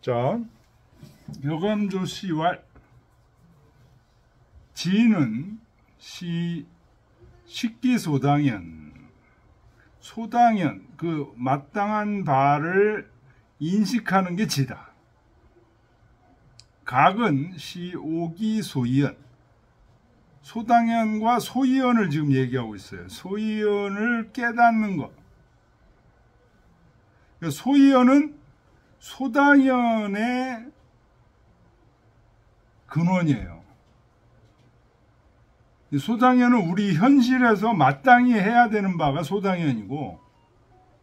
자, 여감조시왈 지는 식기소당연 소당연 그 마땅한 바를 인식하는 게 지다. 각은 오기소이연 소당연과 소이연을 지금 얘기하고 있어요. 소이연을 깨닫는 것. 소이연은 소당연의 근원이에요. 소당연은 우리 현실에서 마땅히 해야 되는 바가 소당연이고,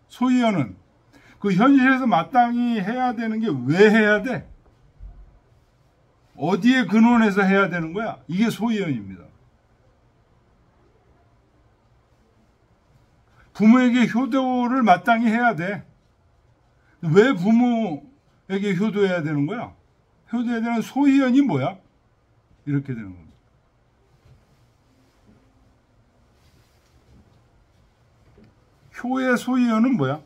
소이연은 그 현실에서 마땅히 해야 되는 게 왜 해야 돼? 어디에 근원해서 해야 되는 거야? 이게 소이연입니다. 부모에게 효도를 마땅히 해야 돼. 왜 부모에게 효도해야 되는 거야? 효도해야 되는 소이연이 뭐야? 이렇게 되는 겁니다. 효의 소이연은 뭐야?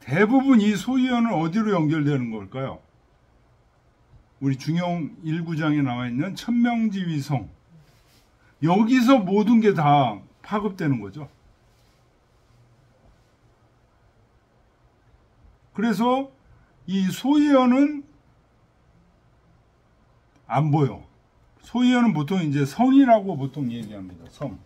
대부분 이 소이연은 어디로 연결되는 걸까요? 우리 중용 1구장에 나와 있는 천명지위성. 여기서 모든 게 다 파급되는 거죠. 그래서 이 소이연은 안 보여. 소이연은 보통 이제 성이라고 보통 얘기합니다. 성.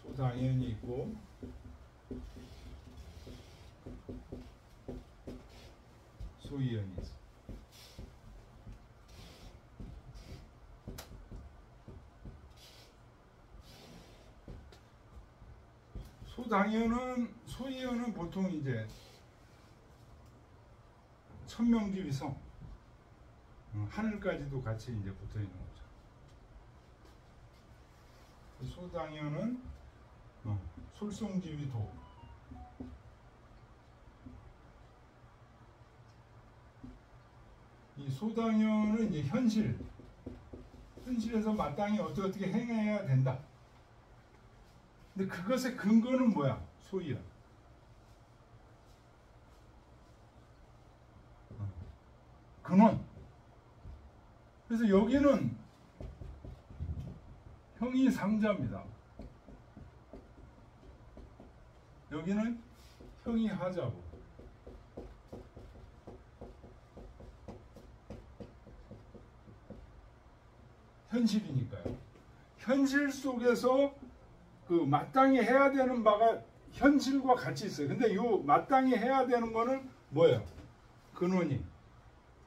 소당연이 있고 소이연이 있어. 소이연은 보통 이제 천명지위성 하늘까지도 같이 이제 붙어 있는 거죠. 소당연은 솔송지위도. 이 소당연은 이제 현실에서 마땅히 어떻게 행해야 된다. 근데 그것의 근거는 뭐야? 소이연. 근원. 그래서 여기는 형이 상자입니다. 여기는 형이 하자고. 현실이니까요. 현실 속에서 그 마땅히 해야 되는 바가 현실과 같이 있어요. 근데 요 마땅히 해야 되는 거는 뭐예요? 근원이.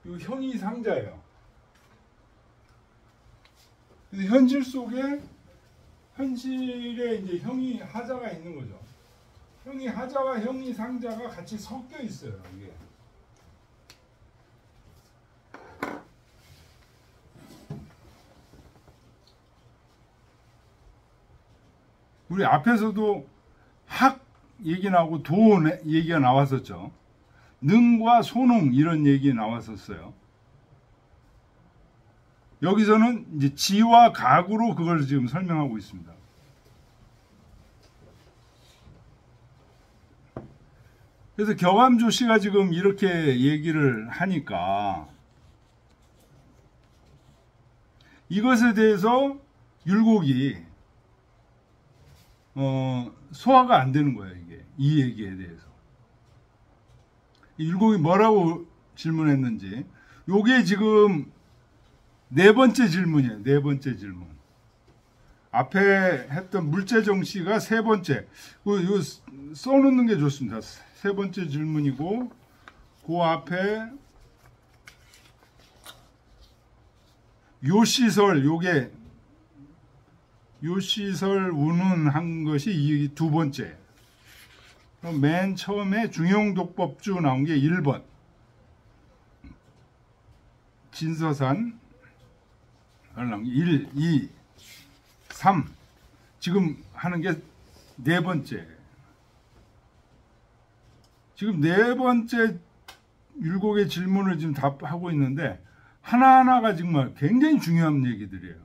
요 형이 상자예요. 그래서 현실 속에 현실에 이제 형이 하자가 있는 거죠. 형이 하자와 형이 상자가 같이 섞여 있어요. 이게. 우리 앞에서도 학 얘기 나오고 도 얘기가 나왔었죠. 능과 소능 이런 얘기 나왔었어요. 여기서는 이제 지와 각으로 그걸 지금 설명하고 있습니다. 그래서 격암조씨가 지금 이렇게 얘기를 하니까 이것에 대해서 율곡이 소화가 안 되는 거예요. 이 얘기에 대해서. 율곡이 뭐라고 질문했는지. 요게 지금 네 번째 질문이에요. 네 번째 질문. 앞에 했던 물재정씨가 세 번째. 이거 써놓는 게 좋습니다. 세 번째 질문이고 그 앞에 요시설 요게 요시설 운운한 것이 이 두 번째. 그럼 맨 처음에 중용독법주 나온 게 1번. 진서산 나온 게 1, 2, 3. 지금 하는 게 네 번째. 지금 네 번째 율곡의 질문을 지금 답하고 있는데 하나하나가 정말 굉장히 중요한 얘기들이에요.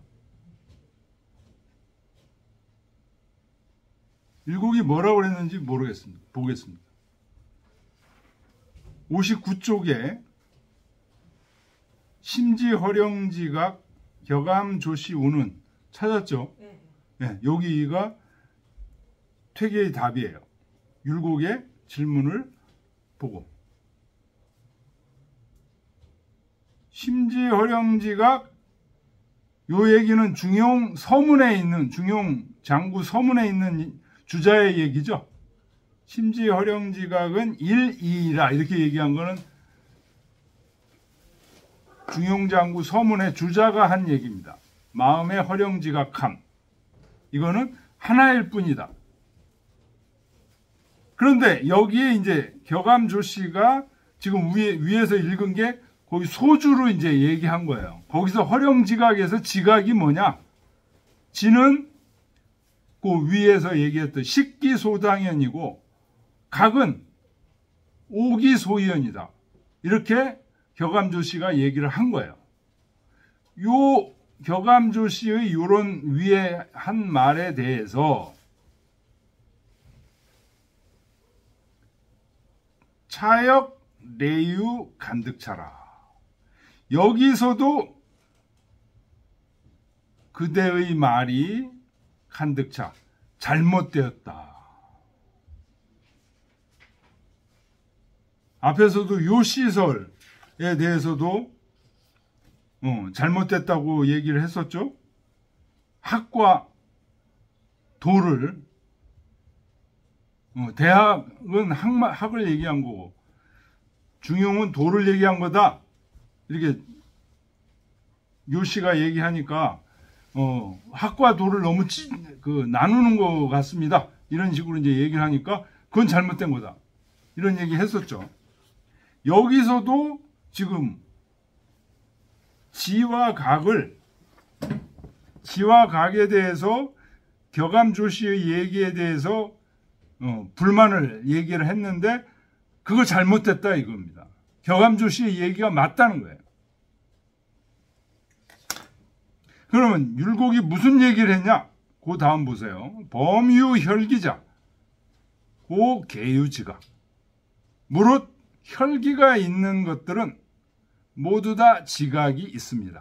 율곡이 뭐라고 그랬는지 모르겠습니다. 보겠습니다. 59쪽에 심지허령지각 격암조시 우는 찾았죠? 네. 네, 여기가 퇴계의 답이에요. 율곡의 질문을 보고 심지허령지각 요 얘기는 중용 서문에 있는 중용 장구 서문에 있는 주자의 얘기죠. 심지허령지각은 1, 2라 이렇게 얘기한 거는 중용장구 서문의 주자가 한 얘기입니다. 마음의 허령지각함. 이거는 하나일 뿐이다. 그런데 여기에 이제 격암조씨가 지금 위에서 읽은 게 거기 소주로 이제 얘기한 거예요. 거기서 허령지각에서 지각이 뭐냐? 지는 그 위에서 얘기했던 식기소당연이고 각은 오기소이연이다. 이렇게 격암조씨가 얘기를 한 거예요. 요 격암조씨의 요런 위에 한 말에 대해서 차역 레유 간득차라. 여기서도 그대의 말이 간득차, 잘못되었다. 앞에서도 요 시설에 대해서도 잘못됐다고 얘기를 했었죠. 학과 도를 대학은 학을 얘기한 거고 중용은 도를 얘기한 거다. 이렇게 요시가 얘기하니까 학과 도를 너무 나누는 것 같습니다. 이런 식으로 이제 얘기를 하니까 그건 잘못된 거다. 이런 얘기 했었죠. 여기서도 지금 지와 각에 대해서 격암조씨의 얘기에 대해서 불만을 얘기를 했는데 그거 잘못됐다 이겁니다. 격암조씨의 얘기가 맞다는 거예요. 그러면 율곡이 무슨 얘기를 했냐? 그 다음 보세요. 범유혈기자 고 계유지각 무릇 혈기가 있는 것들은 모두 다 지각이 있습니다.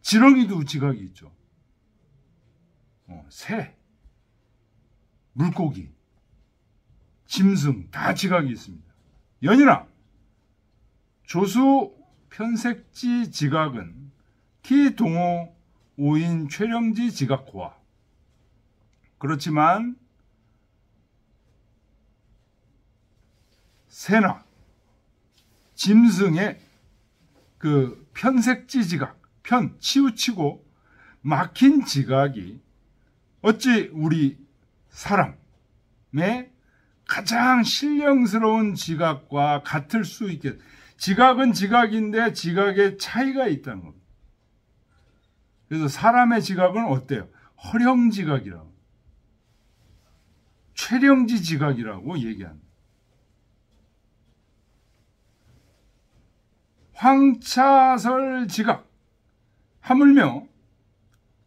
지렁이도 지각이 있죠. 새, 물고기, 짐승 다 지각이 있습니다. 연이나 조수 편색지 지각은 기동호 오인 최령지 지각호와 그렇지만 새나 짐승의 그 편색지 지각, 치우치고 막힌 지각이 어찌 우리 사람의 가장 신령스러운 지각과 같을 수 있겠. 지각은 지각인데 지각의 차이가 있다는 겁니다. 그래서 사람의 지각은 어때요? 허령지각이라고, 최령지 지각이라고 얘기합니다. 황차설 지각. 하물며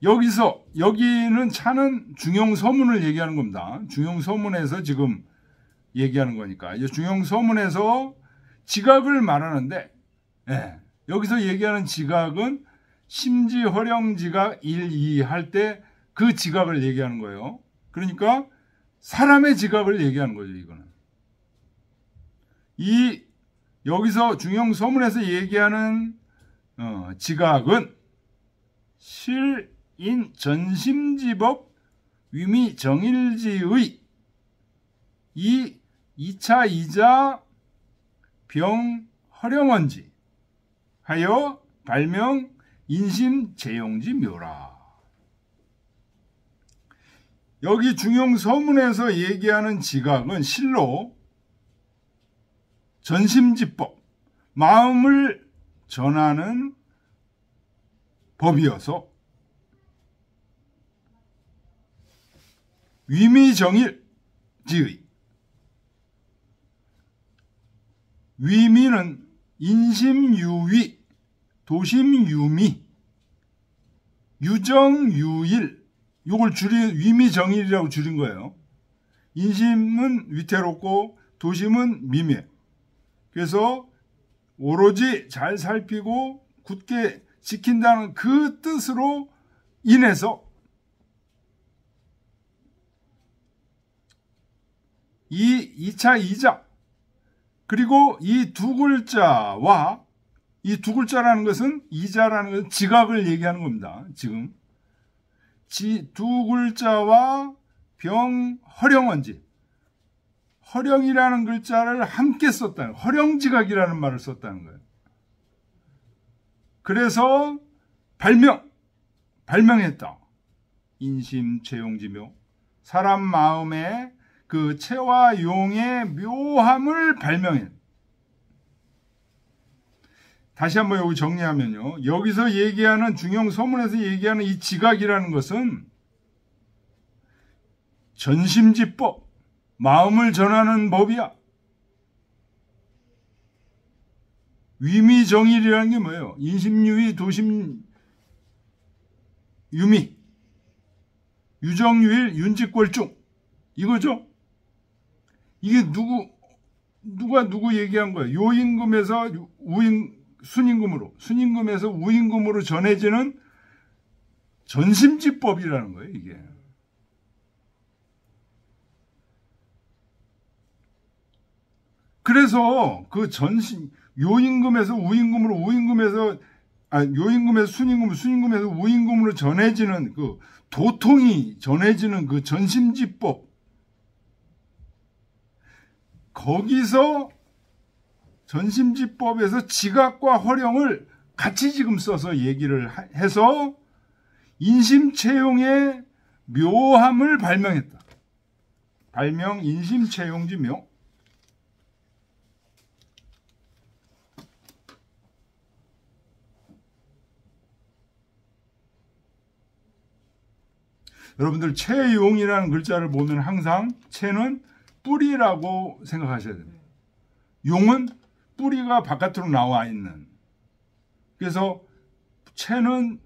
여기는 차는 중용서문을 얘기하는 겁니다. 중용서문에서 지금 얘기하는 거니까. 이제 중용서문에서 지각을 말하는데, 여기서 얘기하는 지각은 심지허령지각 1, 2 할 때 그 지각을 얘기하는 거예요. 그러니까 사람의 지각을 얘기하는 거죠, 이거는. 여기서 중용서문에서 얘기하는 지각은 실인 전심지법 위미정일지의 이 2차 2자 병 허령원지 하여 발명 인심 재용지 묘라. 여기 중용서문에서 얘기하는 지각은 실로 전심지법, 마음을 전하는 법이어서 위미정일지의 위미는 인심유위, 도심유미, 유정유일, 요걸 위미정일이라고 줄인 거예요. 인심은 위태롭고 도심은 미미해. 그래서 오로지 잘 살피고 굳게 지킨다는 그 뜻으로 인해서 이 2차 이자 그리고 이 두 글자와 이 두 글자라는 것은 이자라는 것은 지각을 얘기하는 겁니다. 지금 두 글자와 병 허령언지 허령이라는 글자를 함께 썼다는 허령지각이라는 말을 썼다는 거예요. 그래서 발명했다. 인심체용지묘 사람 마음의 그 체와 용의 묘함을 발명해. 다시 한번 여기 정리하면요. 여기서 얘기하는 중용 서문에서 얘기하는 이 지각이라는 것은 전심지법, 마음을 전하는 법이야. 위미정일이라는 게 뭐예요? 인심유의, 도심유미, 유정유일, 윤직골중 이거죠? 이게 누가 누구 얘기한 거예요? 요임금에서 순임금에서 우임금으로 전해지는 전심지법이라는 거예요, 이게. 그래서 그 요임금에서 우임금으로, 요임금에서 순임금, 순임금에서 우임금으로 전해지는 그 도통이 전해지는 그 전심지법. 거기서 전심지법에서 지각과 허령을 같이 지금 써서 얘기를 해서 인심체용의 묘함을 발명했다. 발명 인심체용지묘. 여러분들 체용이라는 글자를 보면 항상 체는 뿌리라고 생각하셔야 됩니다. 용은 뿌리가 바깥으로 나와 있는. 그래서 체는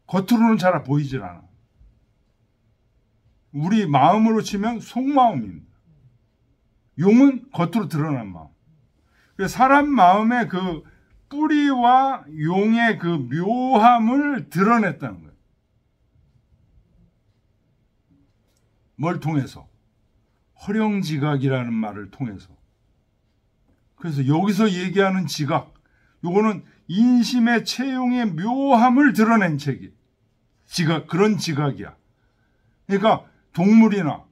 겉으로는 잘 보이질 않아. 우리 마음으로 치면 속마음입니다. 용은 겉으로 드러난 마음. 그래서 사람 마음의 그 뿌리와 용의 그 묘함을 드러냈다는 거예요. 뭘 통해서? 허령지각이라는 말을 통해서. 그래서 여기서 얘기하는 지각, 요거는 인심의 체용의 묘함을 드러낸 책이 지각, 그런 지각이야. 그러니까 동물이나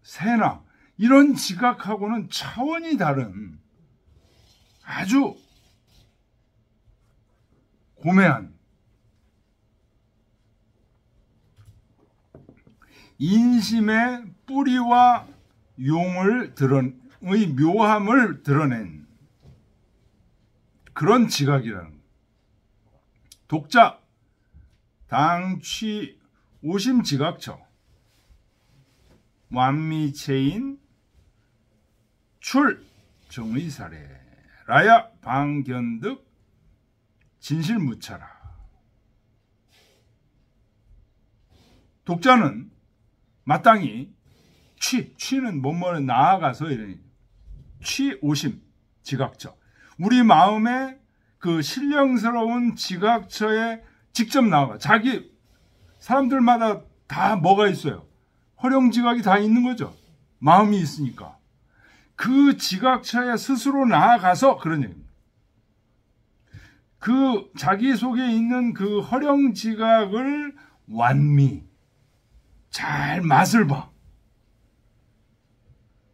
새나 이런 지각하고는 차원이 다른 아주 고매한 인심의 뿌리와 용의 묘함을 드러낸 그런 지각이라는 거예요. 독자 당취 오심지각처 완미체인 출 정의사례 라야 방견득 진실무차라. 독자는 마땅히 취는 뭐뭐를 나아가서 이러니 취오심 지각처 우리 마음의 그 신령스러운 지각처에 직접 나아가. 자기 사람들마다 다 뭐가 있어요? 허령지각이 다 있는 거죠. 마음이 있으니까. 그 지각처에 스스로 나아가서 그런 얘기입니다. 그 자기 속에 있는 그 허령지각을 완미 잘 맛을 봐.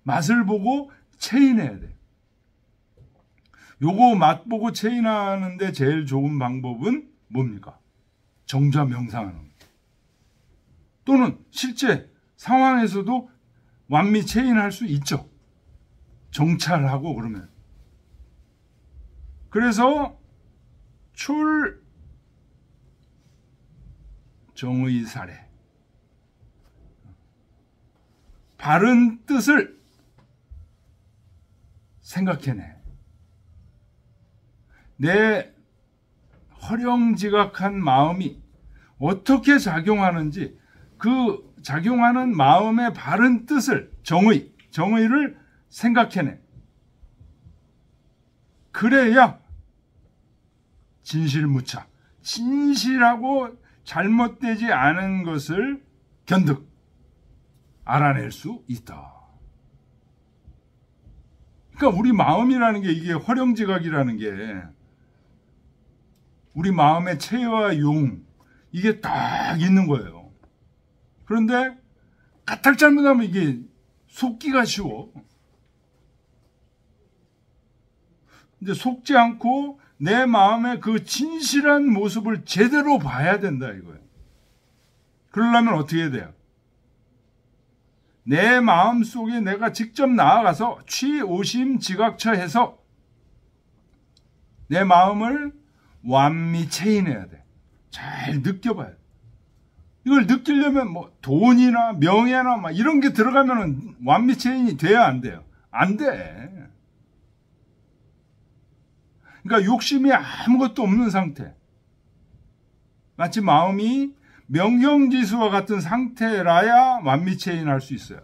맛을 보고 체인해야 돼. 요거 맛보고 체인하는데 제일 좋은 방법은 뭡니까? 정좌 명상하는 거. 또는 실제 상황에서도 완미 체인할 수 있죠. 정찰하고 그러면. 그래서 출 정의사례 바른 뜻을 생각해내. 내 허령지각한 마음이 어떻게 작용하는지 그 작용하는 마음의 바른 뜻을 정의를 생각해내. 그래야 진실무차, 진실하고 잘못되지 않은 것을 견득 알아낼 수 있다. 그러니까 우리 마음이라는 게, 이게 화령지각이라는 게 우리 마음의 체와 용, 이게 딱 있는 거예요. 그런데 까딱 잘못하면 이게 속기가 쉬워. 이제 속지 않고 내 마음의 그 진실한 모습을 제대로 봐야 된다 이거예요. 그러려면 어떻게 해야 돼요? 내 마음 속에 내가 직접 나아가서 취오심지각처해서 내 마음을 완미 체인해야 돼. 잘 느껴봐야 돼. 이걸 느끼려면 뭐 돈이나 명예나 막 이런 게 들어가면은 완미 체인이 돼야 안 돼요? 안 돼. 그러니까 욕심이 아무것도 없는 상태. 마치 마음이 명경지수와 같은 상태라야 완미체인 할 수 있어요.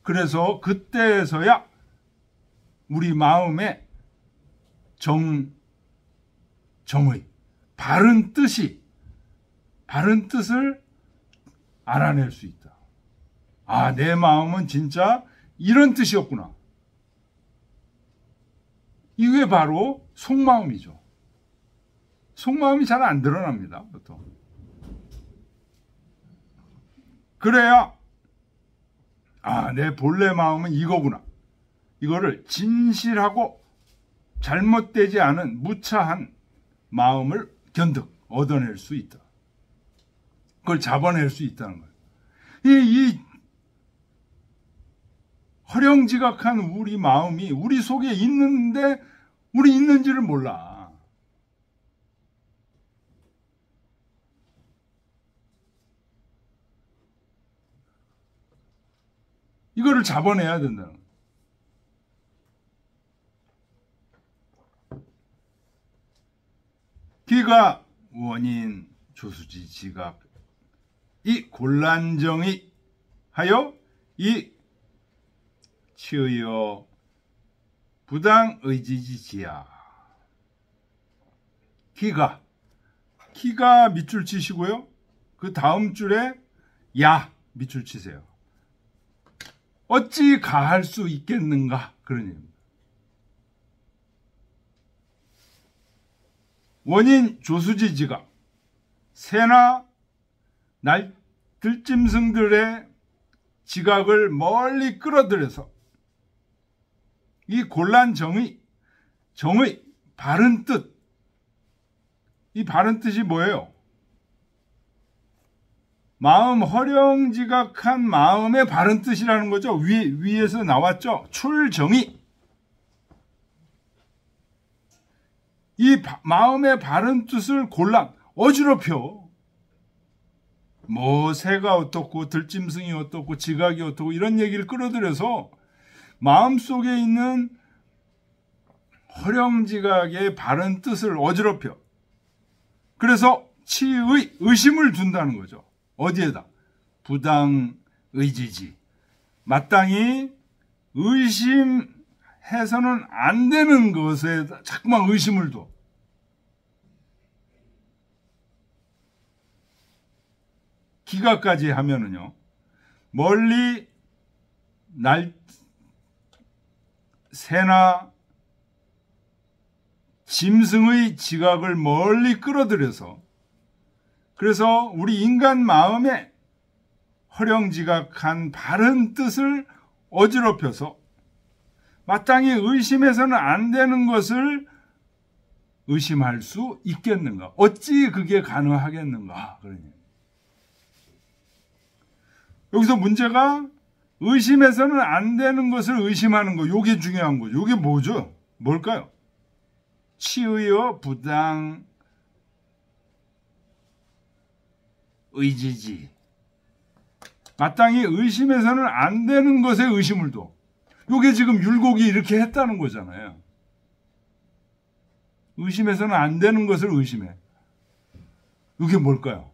그래서 그때에서야 우리 마음의 정의, 바른 뜻을 알아낼 수 있다. 아, 내 마음은 진짜 이런 뜻이었구나. 이게 바로 속마음이죠. 속마음이 잘 안 드러납니다, 보통. 그래야, 아, 내 본래 마음은 이거구나. 이거를 진실하고 잘못되지 않은 무차한 마음을 얻어낼 수 있다. 그걸 잡아낼 수 있다는 거예요. 이 허령지각한 우리 마음이 우리 속에 있는데 우리 있는지를 몰라. 이거를 잡아내야 된다는 거예요. 기가 원인 조수지 지각 이 곤란정의 하여 이 치의여 부당의지지지야. 기가 밑줄 치시고요. 그 다음 줄에 야 밑줄 치세요. 어찌 가할 수 있겠는가, 그런 얘기입니다. 원인 조수지지각 새나 들짐승들의 지각을 멀리 끌어들여서 이 곤란 정의 바른 뜻, 이 바른 뜻이 뭐예요? 마음 허령지각한 마음의 바른 뜻이라는 거죠. 위에서 나왔죠. 출정의. 이 마음의 바른 뜻을 어지럽혀. 뭐 새가 어떻고 들짐승이 어떻고 지각이 어떻고 이런 얘기를 끌어들여서 마음속에 있는 허령지각의 바른 뜻을 어지럽혀. 그래서 의심을 둔다는 거죠. 어디에다? 부당의지지. 마땅히 의심해서는 안 되는 것에 자꾸만 의심을 둬. 기가까지 하면은요, 멀리 새나 짐승의 지각을 멀리 끌어들여서, 그래서 우리 인간 마음에 허령지각한 바른 뜻을 어지럽혀서 마땅히 의심해서는 안 되는 것을 의심할 수 있겠는가? 어찌 그게 가능하겠는가? 그러니 여기서 문제가 의심해서는 안 되는 것을 의심하는 거, 요게 중요한 거죠. 요게 뭐죠? 뭘까요? 치의여 부당 의지지. 마땅히 의심해서는 안 되는 것에 의심을 둬. 요게 지금 율곡이 이렇게 했다는 거잖아요. 의심해서는 안 되는 것을 의심해. 요게 뭘까요?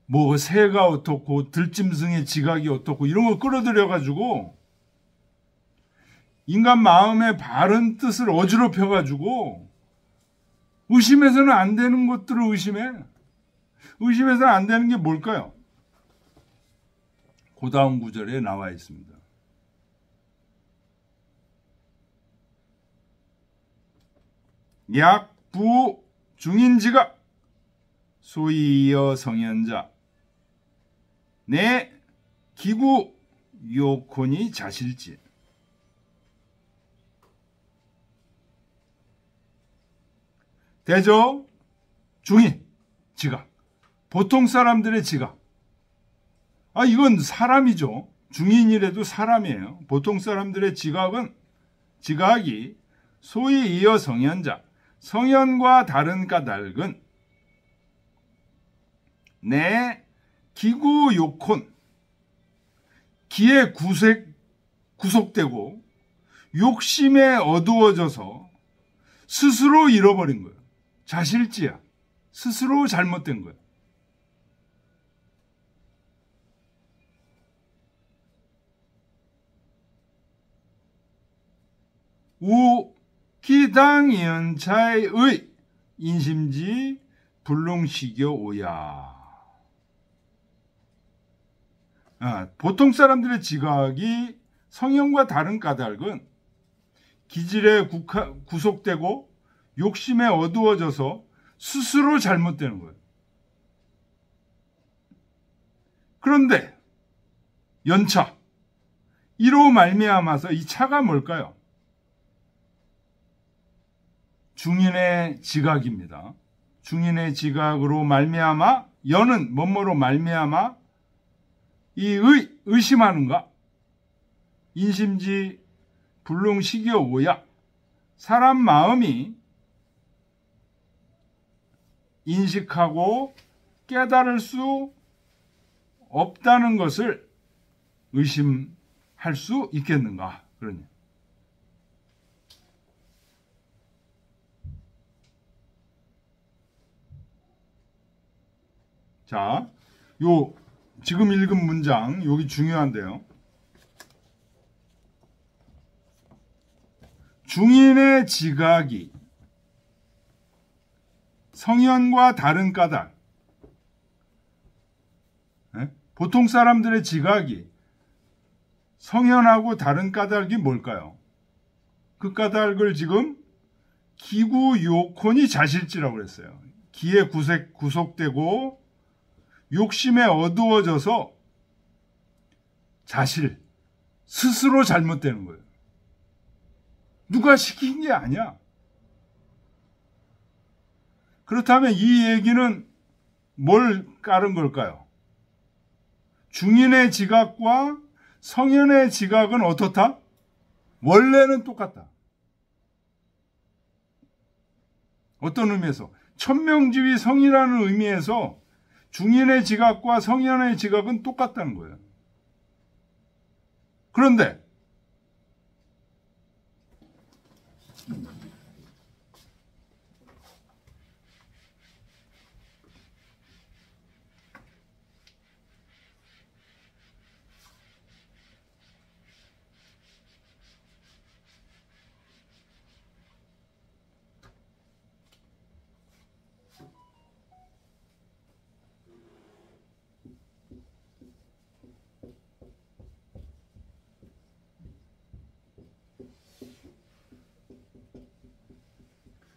뭐 새가 어떻고 들짐승의 지각이 어떻고 이런 거 끌어들여 가지고 인간 마음의 바른 뜻을 어지럽혀 가지고 의심해서는 안 되는 것들을 의심해. 의심해서는 안 되는 게 뭘까요? 그 다음 구절에 나와 있습니다. 약, 부, 중인지각 소위 이어 성현자 내 기구 요콘이 자실지 대저 중인 지각 보통 사람들의 지각 이건 사람이죠. 중인이라도 사람이에요. 보통 사람들의 지각이 소위 이어 성현자 성현과 다른 까닭은 내 기구 요콘 기에 구속되고 욕심에 어두워져서 스스로 잃어버린 거예요. 자실지야. 스스로 잘못된 거예요. 우기당연차의 인심지 불능시교 오야. 보통 사람들의 지각이 성현과 다른 까닭은 기질에 구속되고 욕심에 어두워져서 스스로 잘못되는 거예요. 그런데 연차 이로 말미암아서 이 차가 뭘까요? 중인의 지각입니다. 중인의 지각으로 말미암아 연은 뭐뭐로 말미암아 이 의심하는가? 인심지 불능시교 오야. 사람 마음이 인식하고 깨달을 수 없다는 것을 의심할 수 있겠는가? 그러니. 자, 지금 읽은 문장, 여기 중요한데요. 중인의 지각이 성현과 다른 까닭. 보통 사람들의 지각이 성현하고 다른 까닭이 뭘까요? 그 까닭을 지금 기구 요콘이 자실지라고 그랬어요. 기에 구속되고 욕심에 어두워져서 스스로 잘못되는 거예요. 누가 시킨 게 아니야. 그렇다면 이 얘기는 뭘 깔은 걸까요? 중인의 지각과 성현의 지각은 어떻다? 원래는 똑같다. 어떤 의미에서? 천명지위 성이라는 의미에서 중인의 지각과 성현의 지각은 똑같다는 거예요. 그런데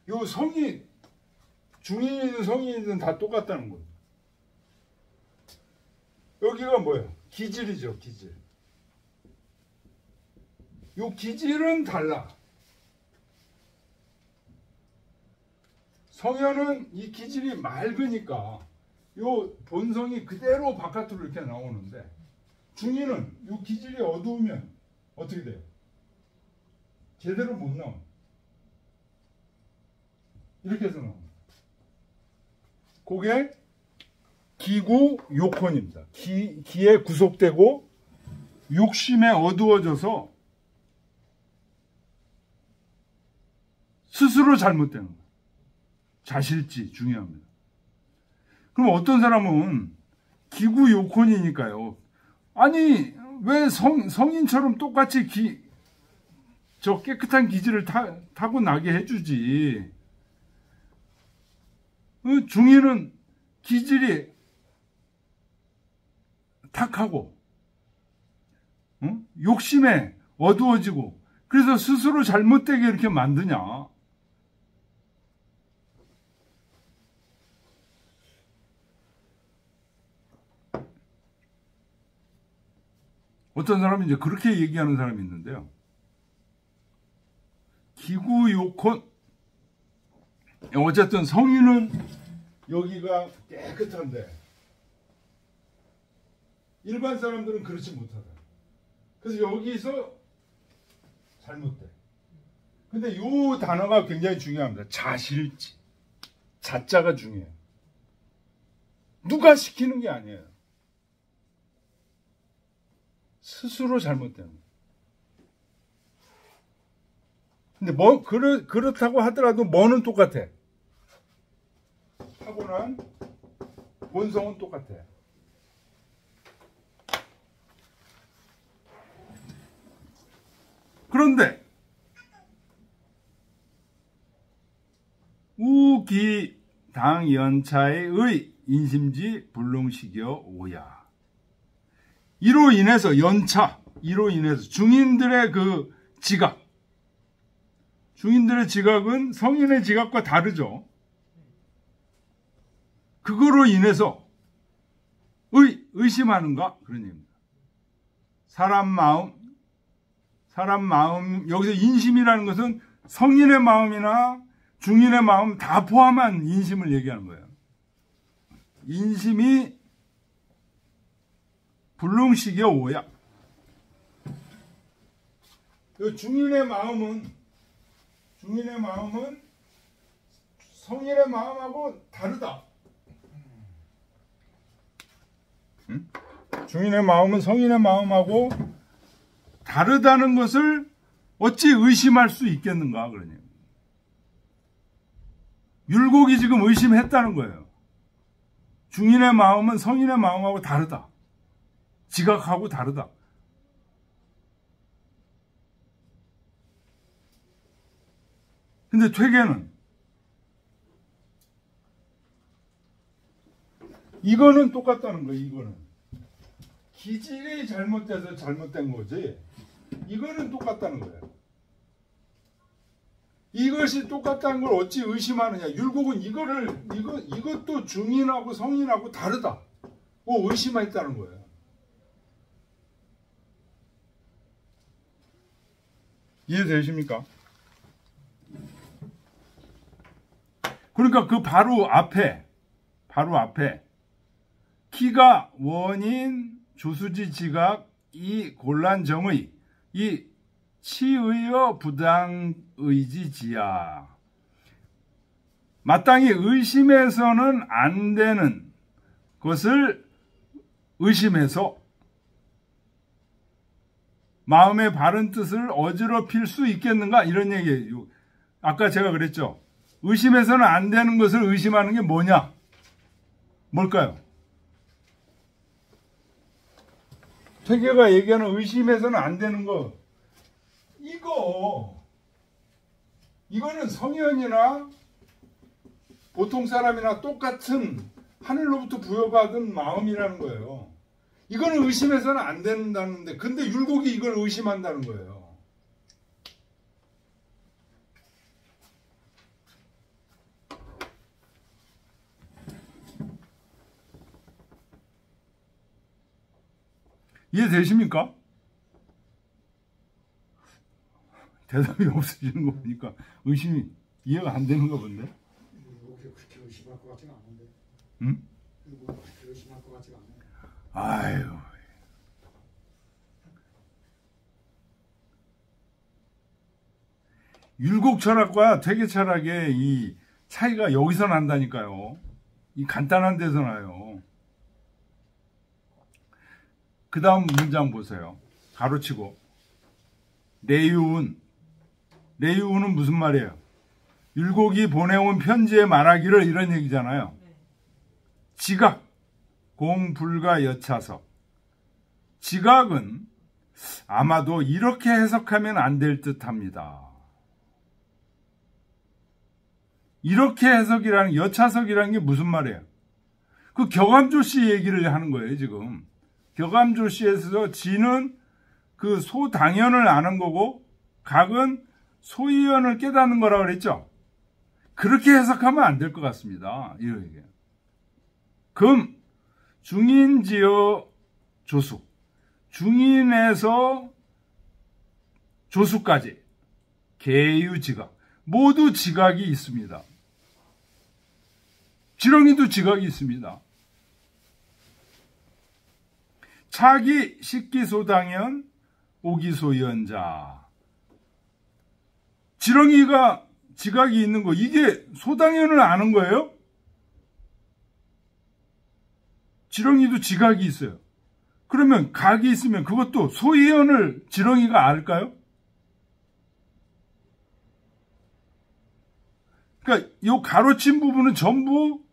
요 성이 중인이든 성인이든 다 똑같다는 거예요. 여기가 뭐예요? 기질이죠, 기질. 요 기질은 달라. 성현은 이 기질이 맑으니까 요 본성이 그대로 바깥으로 이렇게 나오는데 중인은 요 기질이 어두우면 어떻게 돼요? 제대로 못 나와요. 이렇게 해서 나옵니다. 그게 기구 요콘입니다. 기에 구속되고 욕심에 어두워져서 스스로 잘못되는 거예요. 자실지 중요합니다. 그럼 어떤 사람은 기구 요건이니까요. 아니 왜 성인처럼 똑같이 저 깨끗한 기질을 타고 나게 해주지. 중이는 기질이 탁하고 욕심에 어두워지고 그래서 스스로 잘못되게 이렇게 만드냐. 어떤 사람은 이제 그렇게 얘기하는 사람이 있는데요. 기구 요건, 어쨌든 성인은 여기가 깨끗한데 일반 사람들은 그렇지 못하다. 그래서 여기서 잘못돼. 근데 요 단어가 굉장히 중요합니다. 자실지. 자자가 중요해요. 누가 시키는 게 아니에요. 스스로 잘못되는 거예요. 근데 그렇다고 하더라도 뭐는 똑같아. 타고난 본성은 똑같아. 그런데 우기당연차의 인심지 불능식여 오야. 이로 인해서 중인들의 그 지각, 중인들의 지각은 성인의 지각과 다르죠. 그거로 인해서 의심하는가? 그런 얘기입니다. 사람 마음, 여기서 인심이라는 것은 성인의 마음이나 중인의 마음 다 포함한 인심을 얘기하는 거예요. 인심이 불능식여 오야. 중인의 마음은 성인의 마음하고 다르다. 중인의 마음은 성인의 마음하고 다르다는 것을 어찌 의심할 수 있겠는가 그러냐. 율곡이 지금 의심했다는 거예요. 중인의 마음은 성인의 마음하고 다르다. 지각하고 다르다. 근데 퇴계는 이거는 똑같다는 거예요. 이거는 기질이 잘못돼서 잘못된 거지. 이거는 똑같다는 거예요. 이것이 똑같다는 걸 어찌 의심하느냐. 율곡은 이것도 중인하고 성인하고 다르다. 의심했다는 거예요. 이해되십니까? 그러니까 그 바로 앞에 기가 원인 주수지 지각 이 곤란정의 이 치의여 부당의지지야. 마땅히 의심해서는 안 되는 것을 의심해서 마음의 바른 뜻을 어지럽힐 수 있겠는가? 이런 얘기예요. 아까 제가 그랬죠. 의심해서는 안 되는 것을 의심하는 게 뭐냐? 뭘까요? 퇴계가 얘기하는 의심해서는 안 되는 거. 이거는 성현이나 보통 사람이나 똑같은 하늘로부터 부여받은 마음이라는 거예요. 이거는 의심해서는 안 된다는데, 근데 율곡이 이걸 의심한다는 거예요. 이해되십니까? 대답이 없으시는 거 보니까 의심이 이해가 안 되는가 본데? 그렇게 의심할 것 같지가 않은데. 응? 그렇게 의심할 것 같지가 않아요. 아유. 율곡 철학과 퇴계 철학의 이 차이가 여기서 난다니까요. 이 간단한 데서 나요. 그 다음 문장 보세요. 가로치고. 내유운은 무슨 말이에요? 율곡이 보내온 편지에 말하기를 이런 얘기잖아요. 지각. 공불가 여차석. 지각은 아마도 이렇게 해석하면 안 될 듯합니다. 이렇게 해석이라는, 여차석이라는 게 무슨 말이에요? 그 격암조씨 얘기를 하는 거예요, 지금. 격암조씨에서 지는 그 소당연을 아는 거고, 각은 소이연을 깨닫는 거라고 그랬죠? 그렇게 해석하면 안 될 것 같습니다. 이렇게. 금, 중인지어 조숙. 중인에서 조숙까지. 계유지각. 모두 지각이 있습니다. 지렁이도 지각이 있습니다. 차기, 식기소당연, 오기소연자. 지렁이가 지각이 있는 거, 이게 소당연을 아는 거예요? 지렁이도 지각이 있어요. 그러면 각이 있으면 그것도 소이연을 지렁이가 알까요? 그러니까 이 가로친 부분은 전부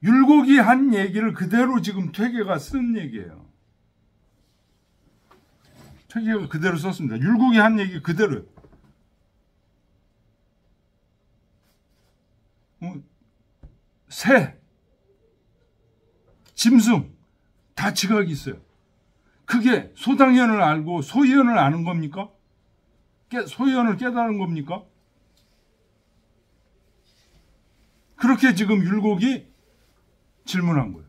율곡이 한 얘기를 그대로 지금 퇴계가 쓴 얘기예요. 퇴계가 그대로 썼습니다. 율곡이 한 얘기 그대로요. 새, 짐승 다 지각이 있어요. 그게 소당연을 알고 소이연을 아는 겁니까? 소이연을 깨달은 겁니까? 그렇게 지금 율곡이 질문한 거예요.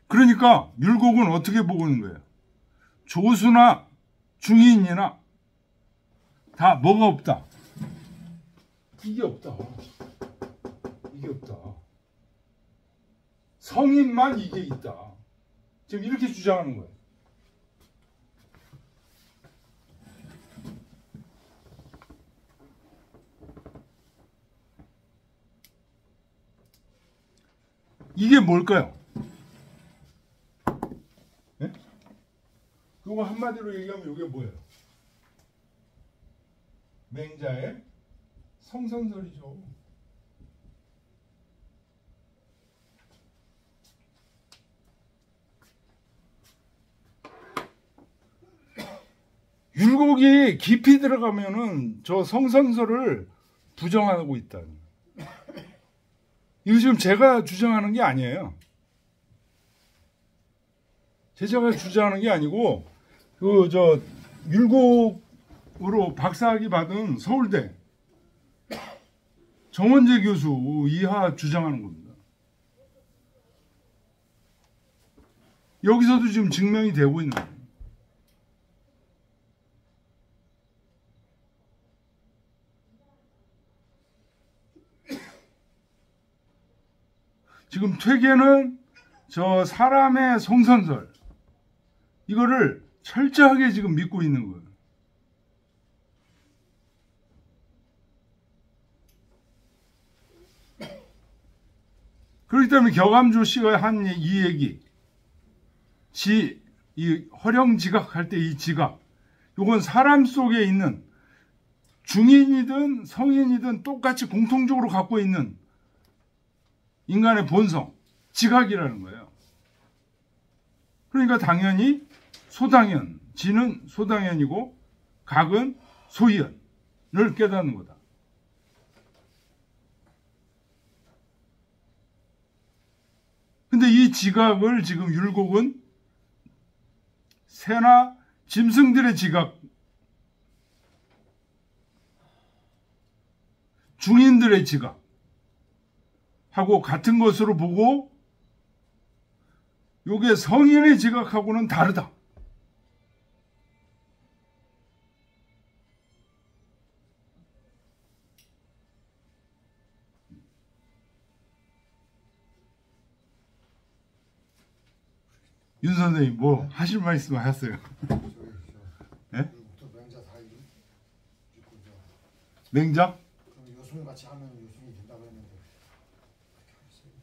그러니까 율곡은 어떻게 보고 있는 거예요? 조수나 중인이나 다 뭐가 없다? 이게 없다. 이게 없다. 성인만 이게 있다. 지금 이렇게 주장하는 거예요. 이게 뭘까요? 네? 그거 한마디로 얘기하면 이게 뭐예요? 맹자의 성선설이죠. 율곡이 깊이 들어가면은 저 성선설을 부정하고 있다. 이거 지금 제가 주장하는 게 아니에요. 제가 주장하는 게 아니고 그 율곡으로 박사학위 받은 서울대 정원재 교수 이하 주장하는 겁니다. 여기서도 지금 증명이 되고 있는 거예요. 지금 퇴계는 저 사람의 성선설 이거를 철저하게 지금 믿고 있는 거예요. 그렇기 때문에 격암조 씨가 한 이 얘기, 이 허령지각 할 때 이 지각, 이건 사람 속에 있는 중인이든 성인이든 똑같이 공통적으로 갖고 있는 인간의 본성, 지각이라는 거예요. 그러니까 당연히 소당연, 지는 소당연이고 각은 소이연을 깨닫는 거다. 근데 이 지각을 지금 율곡은 새나 짐승들의 지각, 중인들의 지각 하고 같은 것으로 보고 요게 성인의 지각하고는 다르다. 윤 선생님 뭐 하실 말씀 하셨어요? 네? 맹자 다 읽고 맹자? 그럼 요순 같이 하면 요순이 된다고 했는데 그렇게 하겠어요.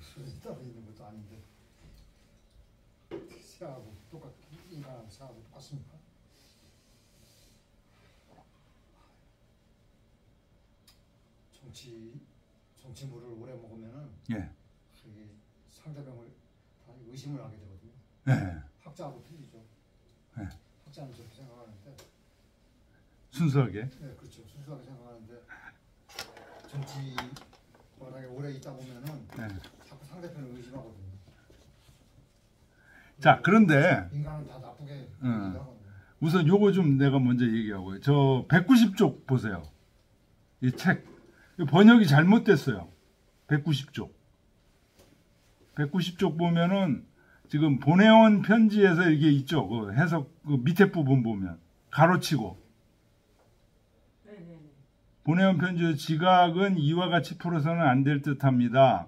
요순이 있다고 있는 것도 아닌데 새하고 똑같 인간하고 새하고 똑같습니까? 정치물을 오래 먹으면은 예. 이게 상대방을 다 의심을 하게 되거든요. 예. 학자하고 틀리죠. 예. 학자는 저렇게 생각하는데 순수하게. 네, 그렇죠. 순수하게 생각하는데 정치 워낙에 오래 있다 보면은 예. 자꾸 상대편을 의심하거든요. 자, 그런데 인간은 다 나쁘게 얘기하거든요. 우선 요거 좀 내가 먼저 얘기하고요. 저 190쪽 보세요. 이 책. 번역이 잘못됐어요. 190쪽. 190쪽 보면은 지금 보내온 편지에서 이게 있죠. 그 해석 그 밑에 부분 보면 가로치고 보내온 편지의 지각은 이와 같이 풀어서는 안 될 듯합니다.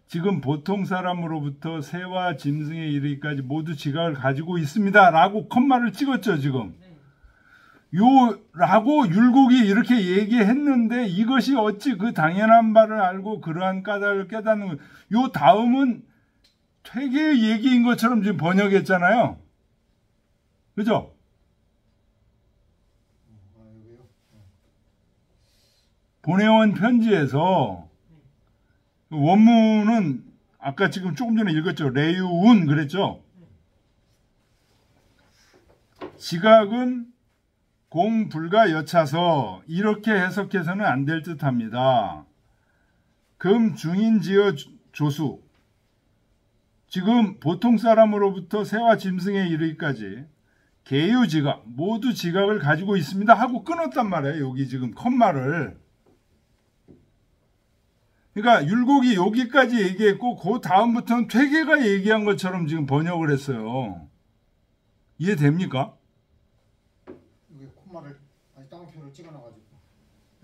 지금 보통 사람으로부터 새와 짐승에 이르기까지 모두 지각을 가지고 있습니다. 라고 컴마를 찍었죠, 지금. 라고 율곡이 이렇게 얘기했는데 이것이 어찌 그 당연한 바를 알고 그러한 까닭을 깨닫는 요 다음은 퇴계의 얘기인 것처럼 지금 번역했잖아요. 그죠? 보내온 편지에서 원문은 아까 지금 조금 전에 읽었죠. 레유운 그랬죠. 지각은 공불가 여차서 이렇게 해석해서는 안 될 듯합니다. 금 중인지어 조수 지금 보통 사람으로부터 새와 짐승에 이르기까지 계유지각 모두 지각을 가지고 있습니다 하고 끊었단 말이에요. 여기 지금 컴마를. 그러니까 율곡이 여기까지 얘기했고 그 다음부터는 퇴계가 얘기한 것처럼 지금 번역을 했어요. 이해됩니까? 이게 콤마를 따옴표를 찍어놔가지고.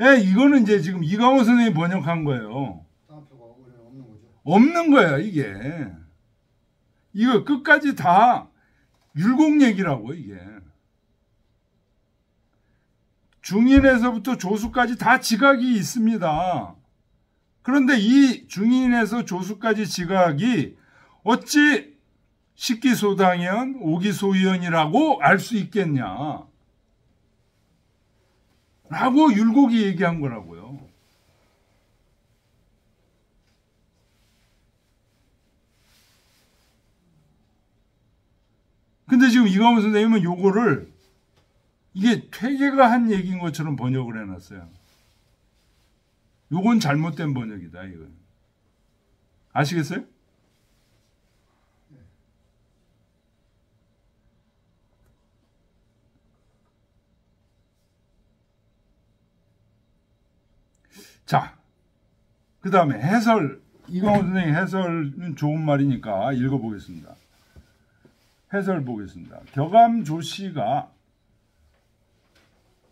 예, 이거는 이제 지금 이강호 선생님이 번역한 거예요. 따옴표가 원래는 없는 거죠. 없는 거야 이게. 이거 끝까지 다 율곡 얘기라고 이게. 중인에서부터 조수까지 다 지각이 있습니다. 그런데 이 중인에서 조수까지 지각이 어찌 식기소당연, 오기소위원이라고 알 수 있겠냐. 라고 율곡이 얘기한 거라고요. 근데 지금 이강호 선생님은 요거를 이게 퇴계가 한 얘기인 것처럼 번역을 해놨어요. 요건 잘못된 번역이다, 이건. 아시겠어요? 자, 그 다음에 해설, 이강호 선생님 해설은 좋은 말이니까 읽어보겠습니다. 해설 보겠습니다. 격암 조씨가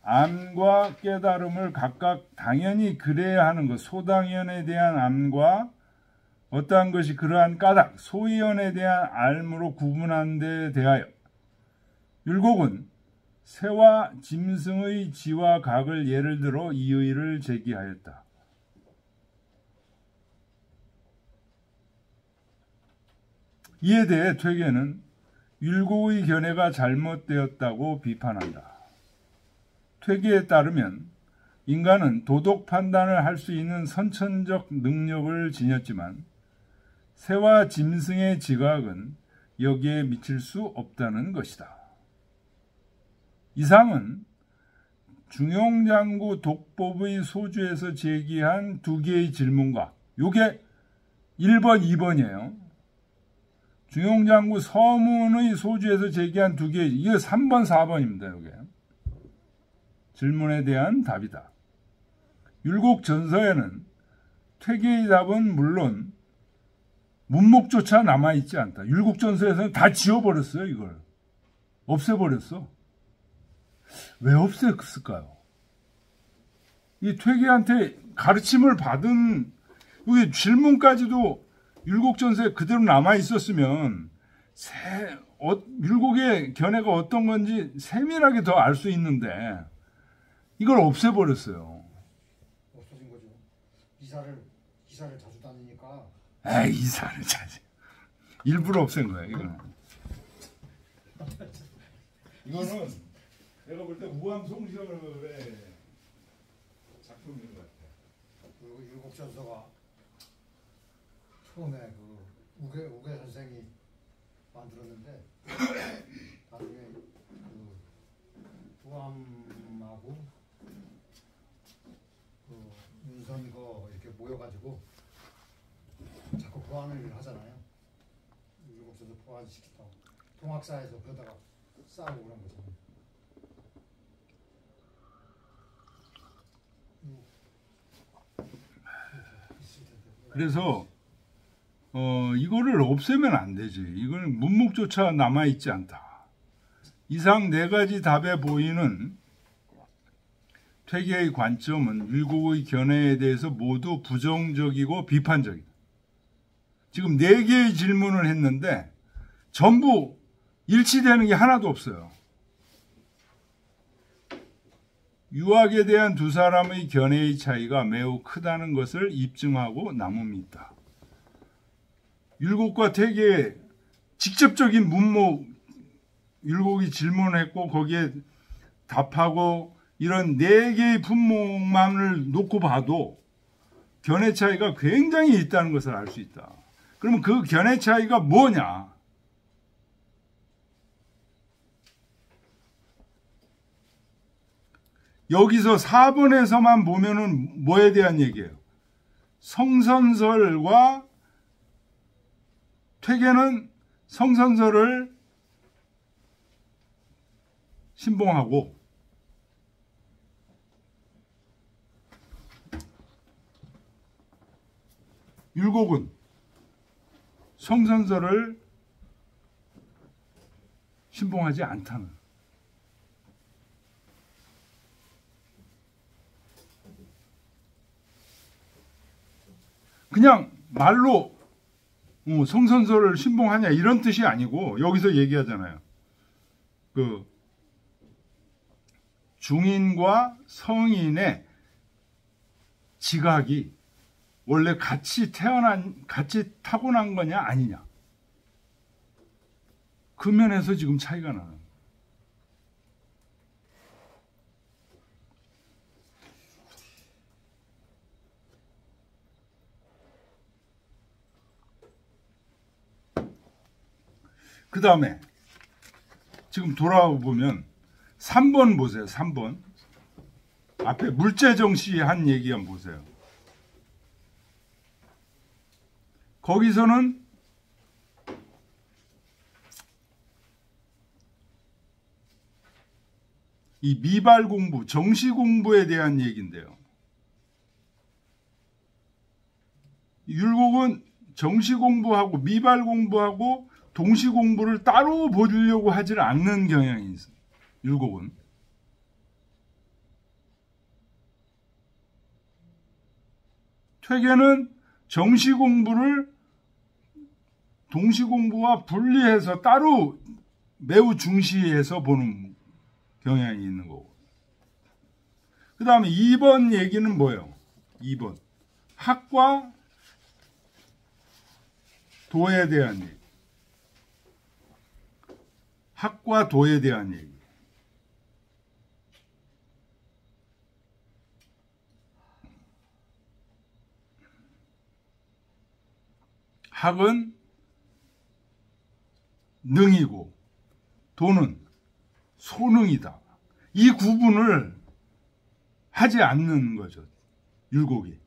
암과 깨달음을 각각 당연히 그래야 하는 것, 소당연에 대한 암과 어떠한 것이 그러한 까닭, 소위연에 대한 알므로 구분한 데 대하여 율곡은 새와 짐승의 지와 각을 예를 들어 이의를 제기하였다. 이에 대해 퇴계는 율곡의 견해가 잘못되었다고 비판한다. 퇴계에 따르면 인간은 도덕 판단을 할 수 있는 선천적 능력을 지녔지만 새와 짐승의 지각은 여기에 미칠 수 없다는 것이다. 이상은 중용장구 독법의 소주에서 제기한 두 개의 질문과 요게 1번, 2번이에요. 중용장구 서문의 소주에서 제기한 두 개, 이게 3번, 4번입니다. 이게 질문에 대한 답이다. 율곡 전서에는 퇴계의 답은 물론 문목조차 남아있지 않다. 율곡 전서에서는 다 지워버렸어요. 이걸 없애버렸어. 왜 없앴을까요? 이 퇴계한테 가르침을 받은 여기 질문까지도 율곡 전서에 그대로 남아 있었으면 율곡의 견해가 어떤 건지 세밀하게 더 알 수 있는데 이걸 없애버렸어요. 없어진 거죠. 이사를 자주 다니니까. 에이, 이사를 자주. 일부러 없앤 거야, 이거는. 이거는 내가 볼 때 우암송시열의 작품인 것 같아. 그리고 일곡전서가 처음에 그 우계 선생이 만들었는데 나중에 그 우암하고 그 윤선거 이렇게 모여가지고 자꾸 보완을 하잖아요. 일곡전서 보완시켰다고 동학사에서 그러다가 싸우고 그런 거잖아요. 그래서 이거를 없애면 안 되지. 이건 문목조차 남아있지 않다. 이상 네 가지 답에 보이는 퇴계의 관점은 율곡의 견해에 대해서 모두 부정적이고 비판적이다. 지금 네 개의 질문을 했는데 전부 일치되는 게 하나도 없어요. 유학에 대한 두 사람의 견해의 차이가 매우 크다는 것을 입증하고 남음이다. 율곡과 퇴계의 직접적인 문목, 율곡이 질문했고 거기에 답하고 이런 네 개의 품목만을 놓고 봐도 견해 차이가 굉장히 있다는 것을 알 수 있다. 그러면 그 견해 차이가 뭐냐? 여기서 4번에서만 보면은 뭐에 대한 얘기예요? 성선설과 퇴계는 성선설을 신봉하고 율곡은 성선설을 신봉하지 않다는. 그냥 말로 성선설을 신봉하냐 이런 뜻이 아니고 여기서 얘기하잖아요. 그 중인과 성인의 지각이 원래 같이 타고난 거냐 아니냐. 그 면에서 지금 차이가 나는 거예요. 그 다음에 지금 돌아와 보면 3번 보세요. 3번. 앞에 물재정 씨 한 얘기 한번 보세요. 거기서는 이 미발 공부, 정시 공부에 대한 얘기인데요. 율곡은 정시 공부하고 미발 공부하고 동시 공부를 따로 보려고 하지 않는 경향이 있어요. 율곡은. 퇴계는 정시 공부를 동시 공부와 분리해서 따로 매우 중시해서 보는 경향이 있는 거고. 그 다음에 2번 얘기는 뭐예요? 2번. 학과 도에 대한 얘기. 학과 도에 대한 얘기. 학은 능이고 도는 소능이다. 이 구분을 하지 않는 거죠. 율곡이.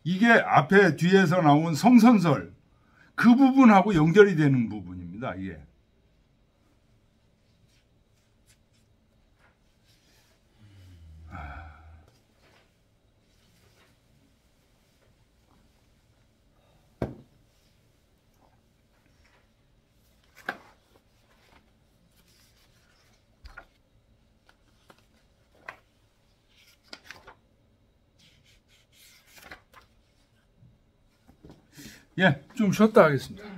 이게 앞에 뒤에서 나온 성선설 그 부분하고 연결이 되는 부분입니다. 이게. 예, 좀 쉬었다 하겠습니다.